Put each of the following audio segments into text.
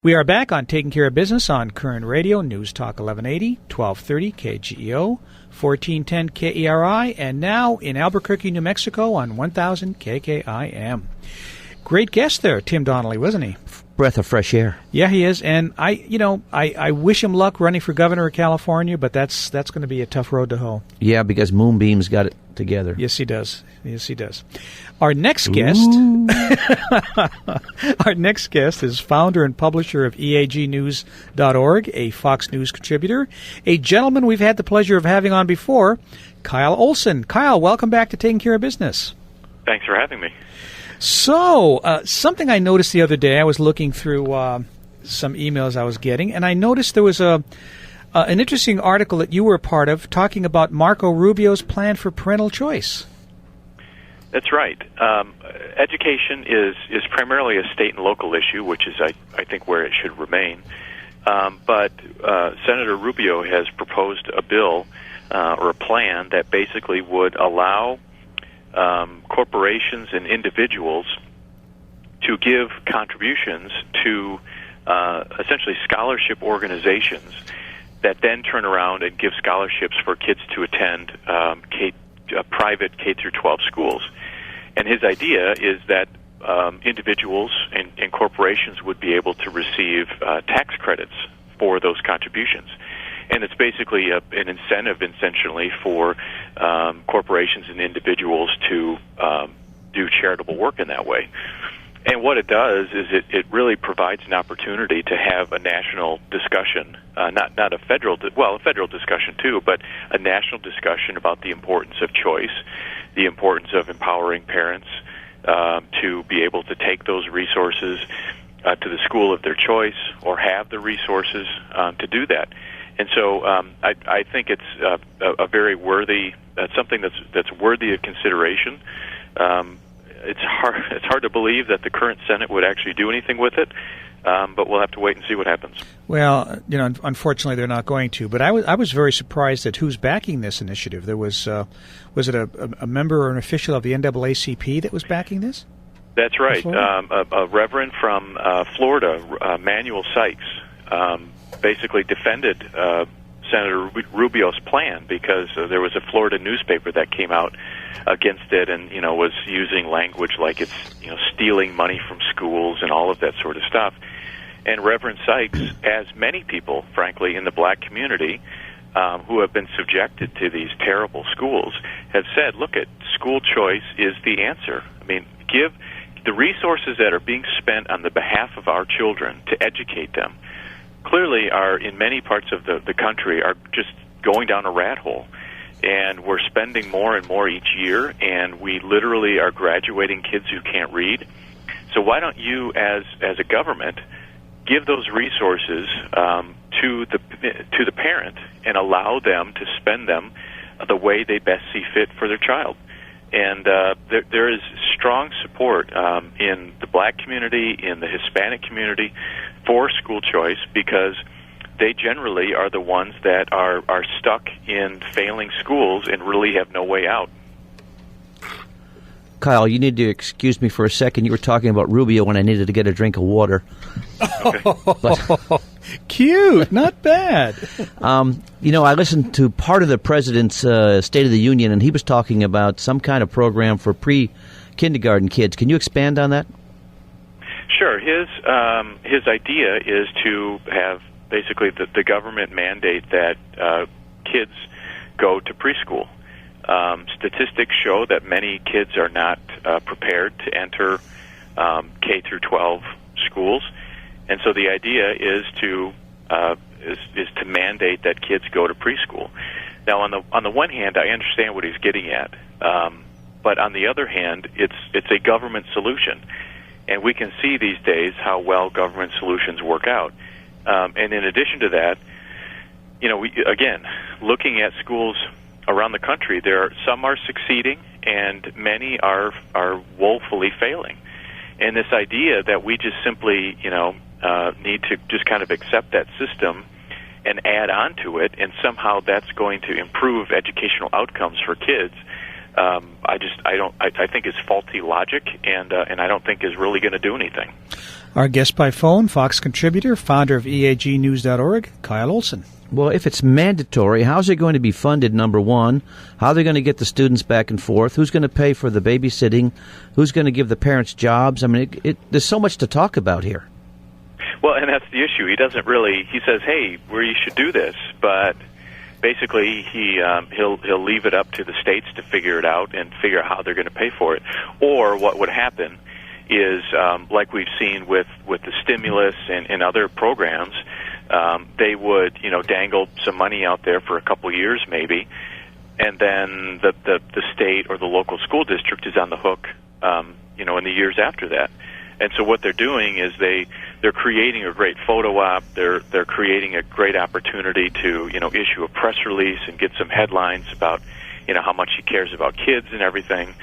We are back on Taking Care of Business on Koerner Radio, News Talk 1180, 1230 KGEO, 1410 KERI, and now in Albuquerque, New Mexico on 1000 KKIM. Great guest there, Tim Donnelly, wasn't he? Breath of fresh air. Yeah, he is, and I wish him luck running for governor of California, but that's going to be a tough road to hoe. Yeah, because Moonbeam's got it together. Yes, he does. Yes, he does. Our next guest, is founder and publisher of EAGnews.org, a Fox News contributor, a gentleman we've had the pleasure of having on before, Kyle Olson. Kyle, welcome back to Taking Care of Business. Thanks for having me. So, something I noticed the other day, I was looking through some emails I was getting, and I noticed there was an interesting article that you were a part of talking about Marco Rubio's plan for parental choice. That's right. Education is primarily a state and local issue, which is, I think, where it should remain. But Senator Rubio has proposed a bill or a plan that basically would allow corporations and individuals to give contributions to essentially scholarship organizations that then turn around and give scholarships for kids to attend private K through 12 schools. And his idea is that individuals and corporations would be able to receive tax credits for those contributions. And it's basically an incentive, essentially, for corporations and individuals to do charitable work in that way. And what it does is it really provides an opportunity to have a national discussion, not a federal discussion too, but a national discussion about the importance of choice, the importance of empowering parents to be able to take those resources to the school of their choice or have the resources to do that. And so I think it's a very worthy, something that's worthy of consideration. It's hard to believe that the current Senate would actually do anything with it, but we'll have to wait and see what happens. Well, unfortunately, they're not going to. But I was very surprised at who's backing this initiative. There was it a member or an official of the NAACP that was backing this? That's right. A reverend from Florida, Manuel Sykes, basically defended Senator Rubio's plan because there was a Florida newspaper that came out against it and was using language like it's stealing money from schools and all of that sort of stuff. And Reverend Sykes, as many people, frankly, in the black community who have been subjected to these terrible schools, have said, look, school choice is the answer. I mean, give the resources that are being spent on the behalf of our children to educate them clearly are, in many parts of the country, are just going down a rat hole. And we're spending more and more each year, and we literally are graduating kids who can't read. So why don't you, as a government, give those resources to the parent and allow them to spend them the way they best see fit for their child? And there is strong support in the black community, in the Hispanic community, for school choice because they generally are the ones that are stuck in failing schools and really have no way out. Kyle, you need to excuse me for a second. You were talking about Rubio when I needed to get a drink of water. Okay. Cute, not bad. I listened to part of the president's State of the Union, and he was talking about some kind of program for pre-kindergarten kids. Can you expand on that? Sure. His idea is to have basically the government mandate that kids go to preschool. Statistics show that many kids are not prepared to enter K through 12 schools, and so the idea is to mandate that kids go to preschool. Now, on the one hand, I understand what he's getting at, but on the other hand, it's a government solution, and we can see these days how well government solutions work out. And in addition to that, again, looking at schools around the country, some are succeeding and many are woefully failing. And this idea that we just simply, need to just kind of accept that system and add on to it, and somehow that's going to improve educational outcomes for kids, I think it's faulty logic, and I don't think is really going to do anything. Our guest by phone, Fox contributor, founder of EAGnews.org, Kyle Olson. Well, if it's mandatory, how's it going to be funded, number one? How are they going to get the students back and forth? Who's going to pay for the babysitting? Who's going to give the parents jobs? I mean, there's so much to talk about here. Well, and that's the issue. He doesn't really. He says, "Hey, you should do this," but basically, he'll leave it up to the states to figure it out and figure out how they're going to pay for it. Or what would happen is, like we've seen with the stimulus and other programs, they would dangle some money out there for a couple years maybe, and then the state or the local school district is on the hook, in the years after that. And so what they're doing is they're creating a great photo op. They're creating a great opportunity to issue a press release and get some headlines about how much he cares about kids and everything.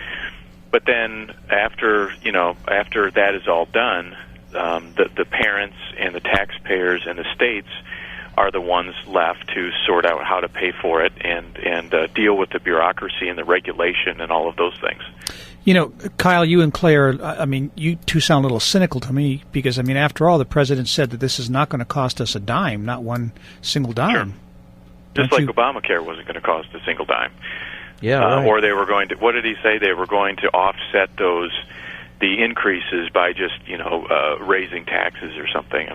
But then after that is all done, the parents and the taxpayers and the states are the ones left to sort out how to pay for it and deal with the bureaucracy and the regulation and all of those things. Kyle, you and Claire, you two sound a little cynical to me because, after all, the president said that this is not going to cost us a dime, not one single dime. Sure. Just like Obamacare wasn't going to cost a single dime. Yeah. Right. Or they were going to, what did he say? They were going to offset the increases by just, raising taxes or something.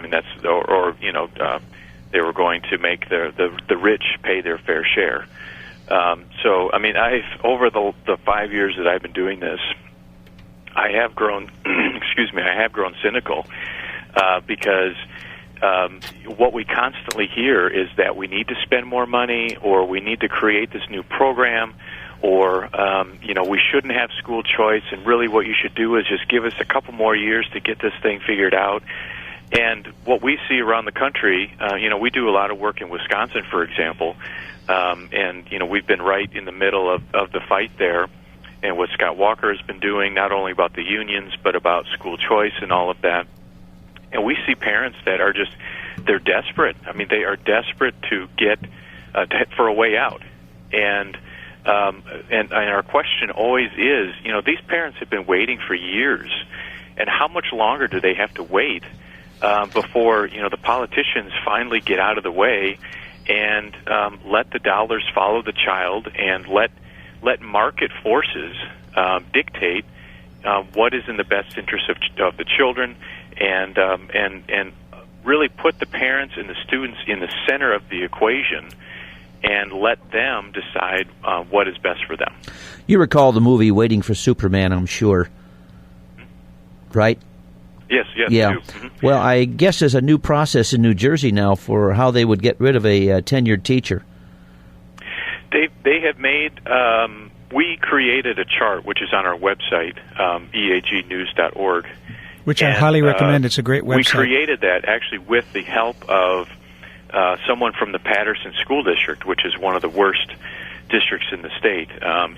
They were going to make the rich pay their fair share. I've over the 5 years that I've been doing this, I have grown, I have grown cynical because what we constantly hear is that we need to spend more money, or we need to create this new program, or we shouldn't have school choice, and really what you should do is just give us a couple more years to get this thing figured out. And what we see around the country, we do a lot of work in Wisconsin, for example, and we've been right in the middle of the fight there, and what Scott Walker has been doing, not only about the unions, but about school choice and all of that. And we see parents that are they're desperate. They are desperate to get for a way out. And our question always is, these parents have been waiting for years, and how much longer do they have to wait before the politicians finally get out of the way and let the dollars follow the child, and let market forces dictate what is in the best interest of the children, and really put the parents and the students in the center of the equation, and let them decide what is best for them. You recall the movie Waiting for Superman, I'm sure, right? Yes, yeah. I do. Mm-hmm. Well, I guess there's a new process in New Jersey now for how they would get rid of a tenured teacher. They have made. We created a chart, which is on our website, EAGnews.org. Which I highly recommend. It's a great website. We created that actually with the help of someone from the Patterson School District, which is one of the worst districts in the state.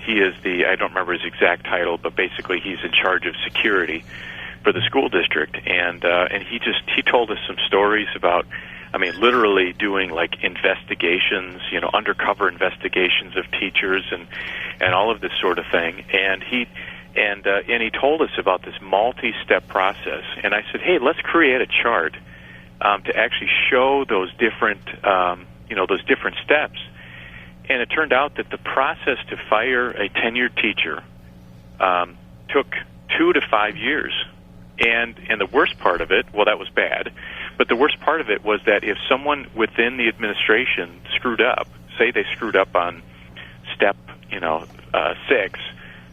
He is I don't remember his exact title, but basically he's in charge of security for the school district, and he told us some stories about, literally doing like investigations, undercover investigations of teachers and all of this sort of thing, and he told us about this multi-step process, and I said, hey, let's create a chart to actually show those different steps, and it turned out that the process to fire a tenured teacher took 2 to 5 years. And the worst part of it, well, that was bad, but the worst part of it was that if someone within the administration screwed up, say they screwed up on step 6,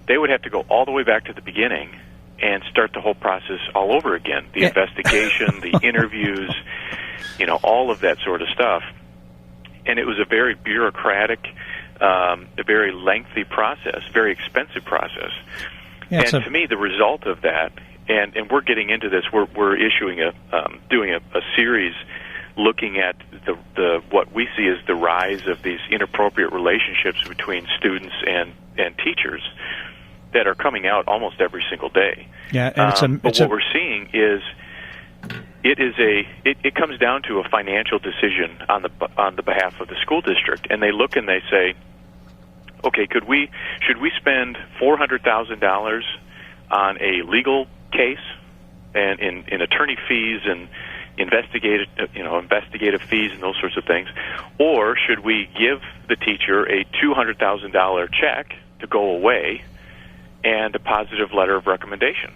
they would have to go all the way back to the beginning and start the whole process all over again. The investigation, the interviews, all of that sort of stuff. And it was a very bureaucratic, a very lengthy process, very expensive process. Yeah, and to me, the result of that, and we're getting into this, we're issuing doing a series looking at the what we see as the rise of these inappropriate relationships between students and teachers that are coming out almost every single day. Yeah, and but what we're seeing is it comes down to a financial decision on the behalf of the school district, and they look and they say, okay, should we spend $400,000 on a legal case and in attorney fees and investigative fees and those sorts of things, or should we give the teacher a $200,000 check to go away and a positive letter of recommendation?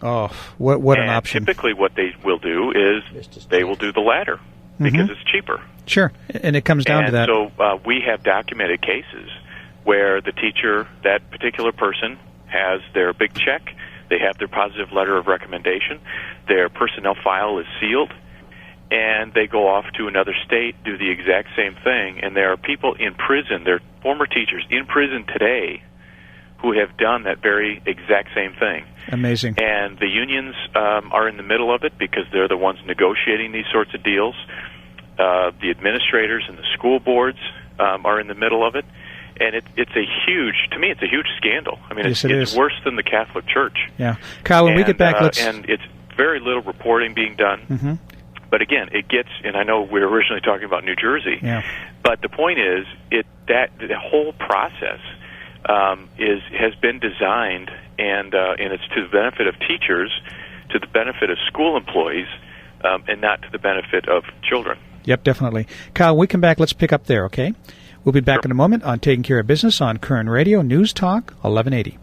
Oh, what an option! Typically, what they will do is they will do the latter because it's cheaper. Sure, and it comes down to that. So we have documented cases where the teacher, that particular person, has their big check, they have their positive letter of recommendation, their personnel file is sealed, and they go off to another state, do the exact same thing, and there are people in prison, they're former teachers in prison today who have done that very exact same thing. Amazing. And the unions are in the middle of it because they're the ones negotiating these sorts of deals. The administrators and the school boards are in the middle of it. And it's a huge scandal. I mean, yes, it's worse than the Catholic Church. Yeah. Kyle, when we get back, and it's very little reporting being done. Mm-hmm. But again, it gets, and I know we were originally talking about New Jersey, but the point is that the whole process has been designed, and it's to the benefit of teachers, to the benefit of school employees, and not to the benefit of children. Yep, definitely. Kyle, when we come back, let's pick up there, okay? We'll be back in a moment on Taking Care of Business on Koerner Radio, News Talk 1180.